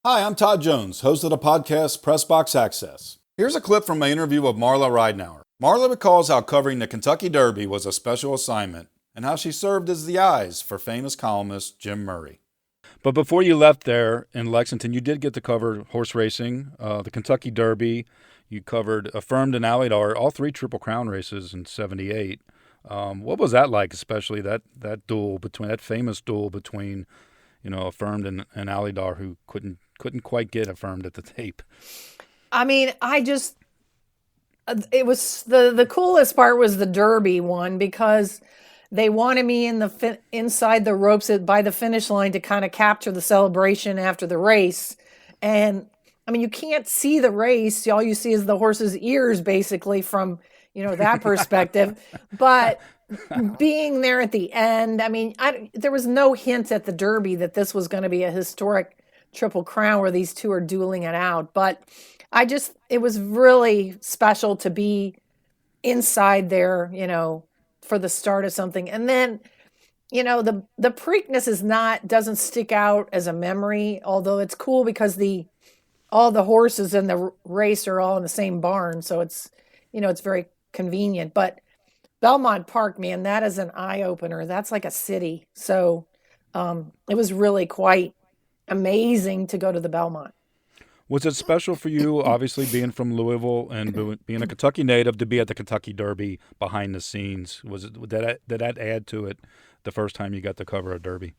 Hi, I'm Todd Jones, host of the podcast Press Box Access. Here's a clip from my interview with Marla Ridenour. Marla recalls how covering the Kentucky Derby was a special assignment and how she served as the eyes for famous columnist Jim Murray. But before you left there in Lexington, you did get to cover horse racing, the Kentucky Derby. You covered Affirmed and Alydar, all three Triple Crown races in '78. What was that like, especially that famous duel between, Affirmed and Alydar, who couldn't quite get Affirmed at the tape? I mean, it was the coolest part was the Derby one because they wanted me inside the ropes by the finish line to kind of capture the celebration after the race. And I mean, you can't see the race. All you see is the horse's ears basically from, that perspective. But being there at the end, I mean, there was no hint at the Derby that this was going to be a historic Triple Crown where these two are dueling it out. But it was really special to be inside there, for the start of something. And then, the Preakness doesn't stick out as a memory, although it's cool because all the horses in the race are all in the same barn. So it's very convenient. But Belmont Park, man, that is an eye opener. That's like a city. So it was really quite amazing to go to the Belmont. Was it special for you, obviously being from Louisville and being a Kentucky native, to be at the Kentucky Derby behind the scenes? Did that add to it the first time you got to cover a Derby?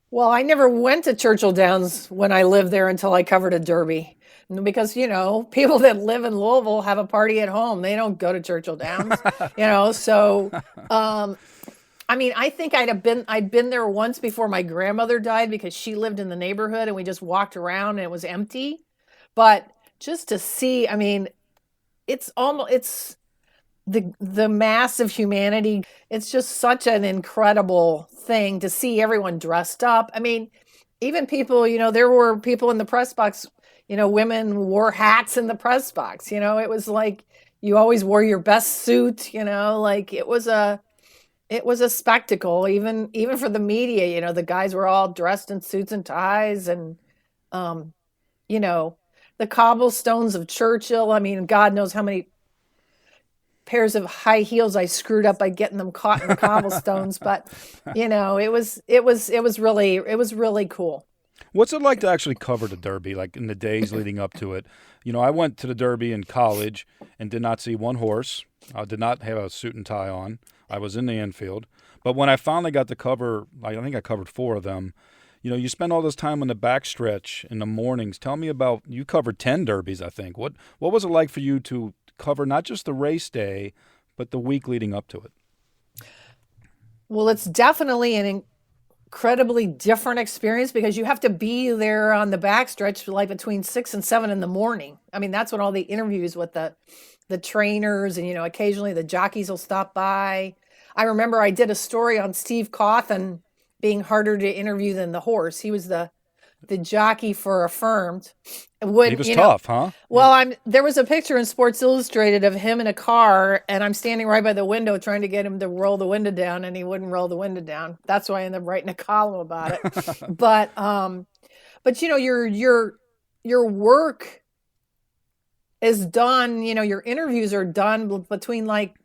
Well, I never went to Churchill Downs when I lived there until I covered a Derby. Because, people that live in Louisville have a party at home. They don't go to Churchill Downs, So, I mean, I think I'd been there once before my grandmother died because she lived in the neighborhood and we just walked around and it was empty. But just to see, I mean, it's the mass of humanity. It's just such an incredible thing to see everyone dressed up. I mean, even people, there were people in the press box, women wore hats in the press box. It was like you always wore your best suit, like it was a spectacle, even for the media. The guys were all dressed in suits and ties, and the cobblestones of Churchill. I mean, God knows how many pairs of high heels I screwed up by getting them caught in the cobblestones. But it was really cool. What's it like to actually cover the Derby, like in the days leading up to it? I went to the Derby in college and did not see one horse. I did not have a suit and tie on. I was in the infield. But when I finally got to cover, I think I covered 4 of them, you spend all this time on the backstretch in the mornings. Tell me about, you covered 10 Derbies, I think. What was it like for you to cover not just the race day, but the week leading up to it? Well, it's definitely an incredibly different experience because you have to be there on the backstretch like between 6 and 7 in the morning. I mean, that's when all the interviews with the trainers and, occasionally the jockeys will stop by. I remember I did a story on Steve Cawthon being harder to interview than the horse. He was the jockey for Affirmed. He was tough, huh? Well, there was a picture in Sports Illustrated of him in a car, and I'm standing right by the window trying to get him to roll the window down, and he wouldn't roll the window down. That's why I ended up writing a column about it. But your work is done. Your interviews are done between like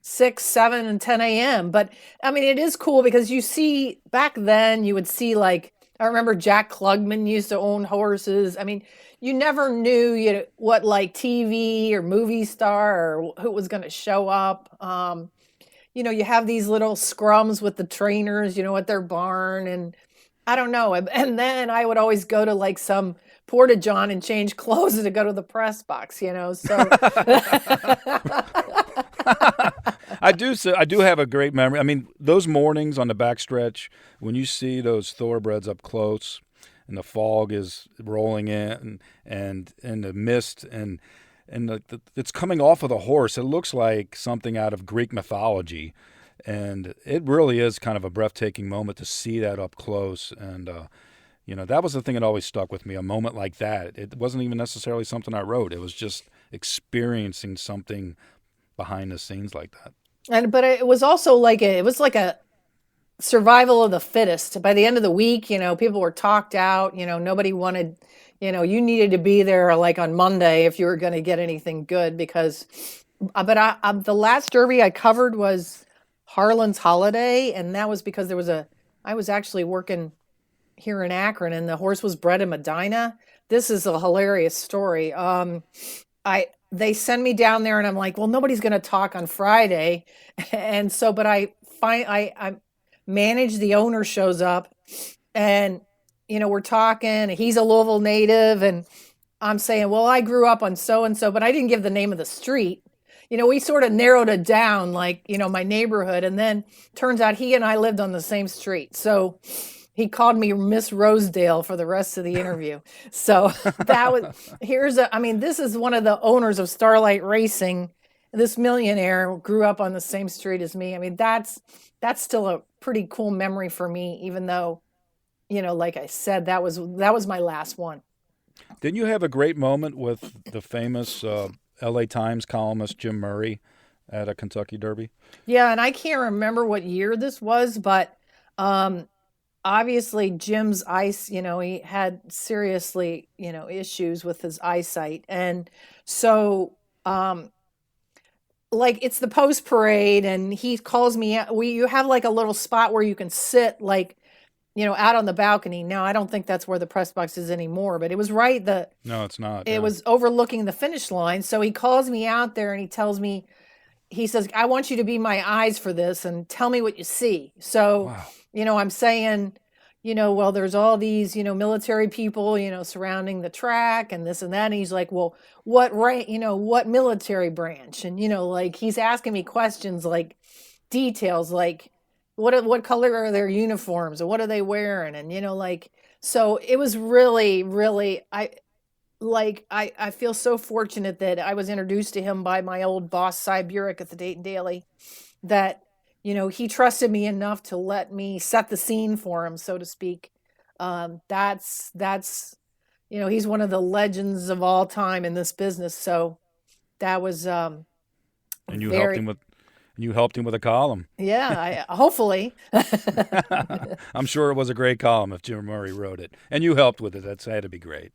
6, 7, and 10 a.m. But I mean, it is cool because you see back then you would see like. I remember Jack Klugman used to own horses. I mean, you never knew what like TV or movie star or who was going to show up. You have these little scrums with the trainers, at their barn. And I don't know. And then I would always go to like some porta-john and change clothes to go to the press box, so. I do have a great memory. I mean, those mornings on the backstretch when you see those thoroughbreds up close, and the fog is rolling in, and the mist, and it's coming off of the horse. It looks like something out of Greek mythology, and it really is kind of a breathtaking moment to see that up close. And that was the thing that always stuck with me. A moment like that. It wasn't even necessarily something I wrote. It was just experiencing something behind the scenes like that. But it was also like it was like a survival of the fittest. By the end of the week, people were talked out. Nobody wanted, you needed to be there like on Monday if you were going to get anything good because, but the last Derby I covered was Harlan's Holiday. And that was because I was actually working here in Akron and the horse was bred in Medina. This is a hilarious story. They send me down there and I'm like, well, nobody's going to talk on Friday. And so, but I manage, the owner shows up and, we're talking, he's a Louisville native and I'm saying, well, I grew up on so-and-so, but I didn't give the name of the street. We sort of narrowed it down, like, my neighborhood. And then turns out he and I lived on the same street. So he called me Miss Rosedale for the rest of the interview. So this is one of the owners of Starlight Racing. This millionaire grew up on the same street as me. I mean, that's still a pretty cool memory for me, even though, like I said, that was my last one. Didn't you have a great moment with the famous LA Times columnist Jim Murray at a Kentucky Derby? Yeah, and I can't remember what year this was, but obviously Jim's he had seriously, issues with his eyesight. And so, like it's the post parade and he calls me out. You have like a little spot where you can sit like, out on the balcony. Now, I don't think that's where the press box is anymore, but it was right. No, it's not. It was overlooking the finish line. So he calls me out there and he tells me, he says, I want you to be my eyes for this and tell me what you see. So, wow. I'm saying, well, there's all these, military people, surrounding the track and this and that. And he's like, well, what military branch? And, like he's asking me questions like details, like what color are their uniforms and what are they wearing? And, so it was really, really, I feel so fortunate that I was introduced to him by my old boss, Cy Burek at the Dayton Daily, that, he trusted me enough to let me set the scene for him, so to speak. That's he's one of the legends of all time in this business. So that was and you helped him with a column. Yeah, hopefully. I'm sure it was a great column if Jim Murray wrote it, and you helped with it. That's had to be great.